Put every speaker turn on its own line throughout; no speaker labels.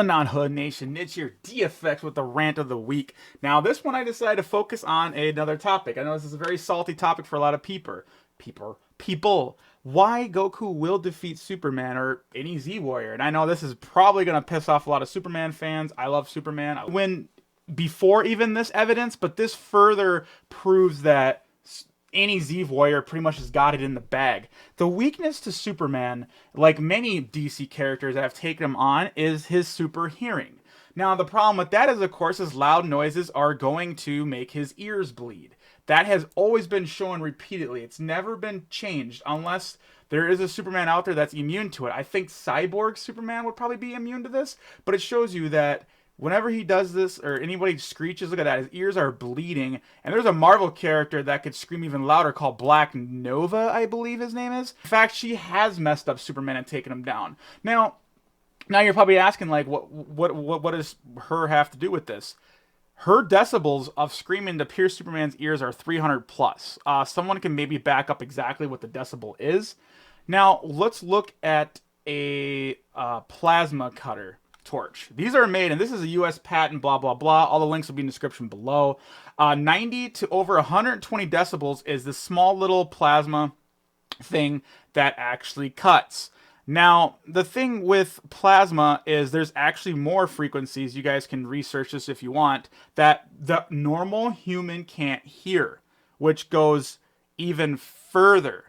Non-Hood Nation, it's your DFX with the rant of the week. Now, this one I decided to focus on another topic. I know this is a very salty topic for a lot of people. Why Goku will defeat Superman or any Z Warrior. And I know this is probably going to piss off a lot of Superman fans. I love Superman. When before even this evidence, but this further proves that any Z Warrior pretty much has got it in the bag. The weakness to Superman, like many DC characters that have taken him on, is his super hearing. Now, the problem with that is, of course, his loud noises are going to make his ears bleed. That has always been shown repeatedly. It's never been changed unless there is a Superman out there that's immune to it. I think cyborg Superman would probably be immune to this, but it shows you that whenever he does this, or anybody screeches, look at that, his ears are bleeding. And there's a Marvel character that could scream even louder called Black Nova, I believe his name is. In fact, she has messed up Superman and taken him down. Now you're probably asking, like, what does her have to do with this? Her decibels of screaming to pierce Superman's ears are 300 plus. Someone can maybe back up exactly what the decibel is. Now, let's look at a plasma cutter torch. These are made, and this is a US patent, blah, blah, blah. All the links will be in the description below. 90 to over 120 decibels is this small little plasma thing that actually cuts. Now, the thing with plasma is there's actually more frequencies, you guys can research this if you want, that the normal human can't hear, which goes even further,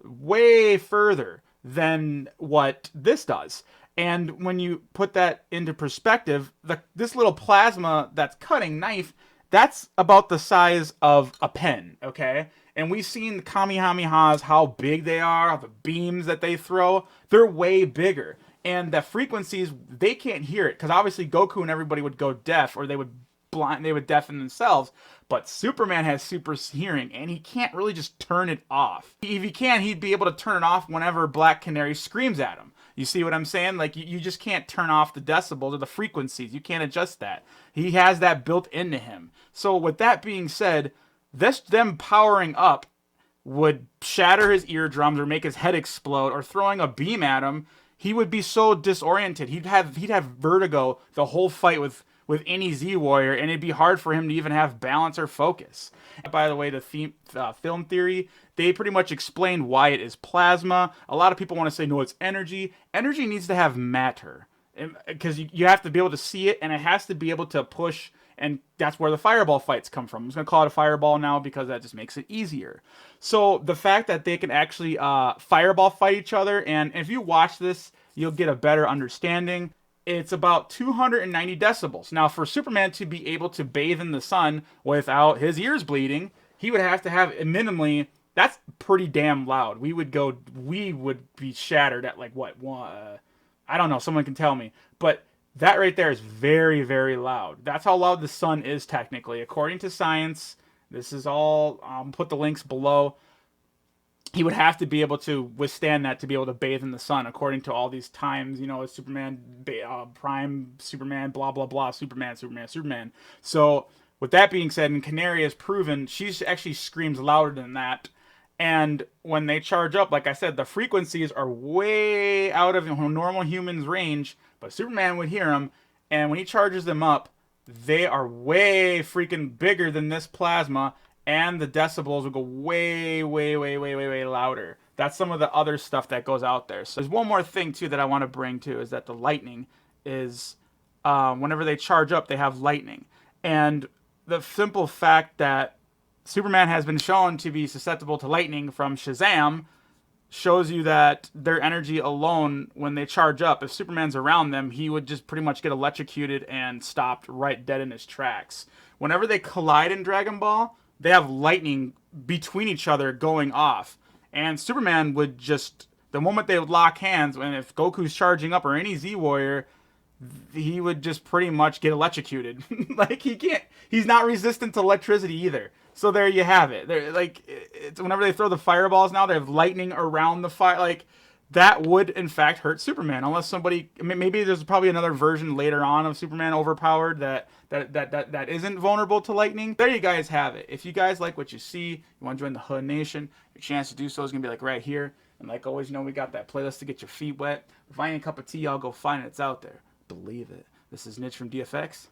way further than what this does. And when you put that into perspective, this little plasma that's cutting knife, that's about the size of a pen, okay? And we've seen the Kamehamehas, how big they are, the beams that they throw, they're way bigger. And the frequencies, they can't hear it, because obviously Goku and everybody would go deaf, or they would deafen themselves. But Superman has super hearing, and he can't really just turn it off. If he can, he'd be able to turn it off whenever Black Canary screams at him. You see what I'm saying? Like, you just can't turn off the decibels or the frequencies. You can't adjust that. He has that built into him. So with that being said, them powering up would shatter his eardrums or make his head explode, or throwing a beam at him, he would be so disoriented. He'd have vertigo the whole fight with any Z Warrior, and it'd be hard for him to even have balance or focus. By the way, the film theory, they pretty much explained why it is plasma. A lot of people want to say, no, it's energy. Energy needs to have matter, because you have to be able to see it, and it has to be able to push, and that's where the fireball fights come from. I'm just going to call it a fireball now because that just makes it easier. So the fact that they can actually fireball fight each other, and if you watch this, you'll get a better understanding. It's about 290 decibels. Now, for Superman to be able to bathe in the sun without his ears bleeding, he would have to have minimally, that's pretty damn loud. We would be shattered at like what? I don't know, someone can tell me. But that right there is very, very loud. That's how loud the sun is technically. According to science, this is all, put the links below. He would have to be able to withstand that to be able to bathe in the sun, according to all these times, Superman, Prime, Superman, blah, blah, blah, Superman. So, with that being said, and Canary has proven, she actually screams louder than that. And when they charge up, like I said, the frequencies are way out of normal humans' range, but Superman would hear them, and when he charges them up, they are way freaking bigger than this plasma, and the decibels will go way, way, way, way, way, way louder. That's some of the other stuff that goes out there. So there's one more thing, too, that I want to bring, too, is that the lightning is, whenever they charge up, they have lightning. And the simple fact that Superman has been shown to be susceptible to lightning from Shazam shows you that their energy alone, when they charge up, if Superman's around them, he would just pretty much get electrocuted and stopped right dead in his tracks. Whenever they collide in Dragon Ball, they have lightning between each other going off. And Superman would just, the moment they would lock hands, and if Goku's charging up or any Z Warrior, he would just pretty much get electrocuted. Like, he's not resistant to electricity either. So there you have it. It's whenever they throw the fireballs now, they have lightning around the fire. Like, that would, in fact, hurt Superman. Unless somebody, maybe there's probably another version later on of Superman overpowered that isn't vulnerable to lightning. There you guys have it. If you guys like what you see, you want to join the Hood Nation, your chance to do so is going to be like right here. And like always, we got that playlist to get your feet wet. If I ain't a cup of tea, I'll go find it. It's out there. Believe it. This is Niche from DFX.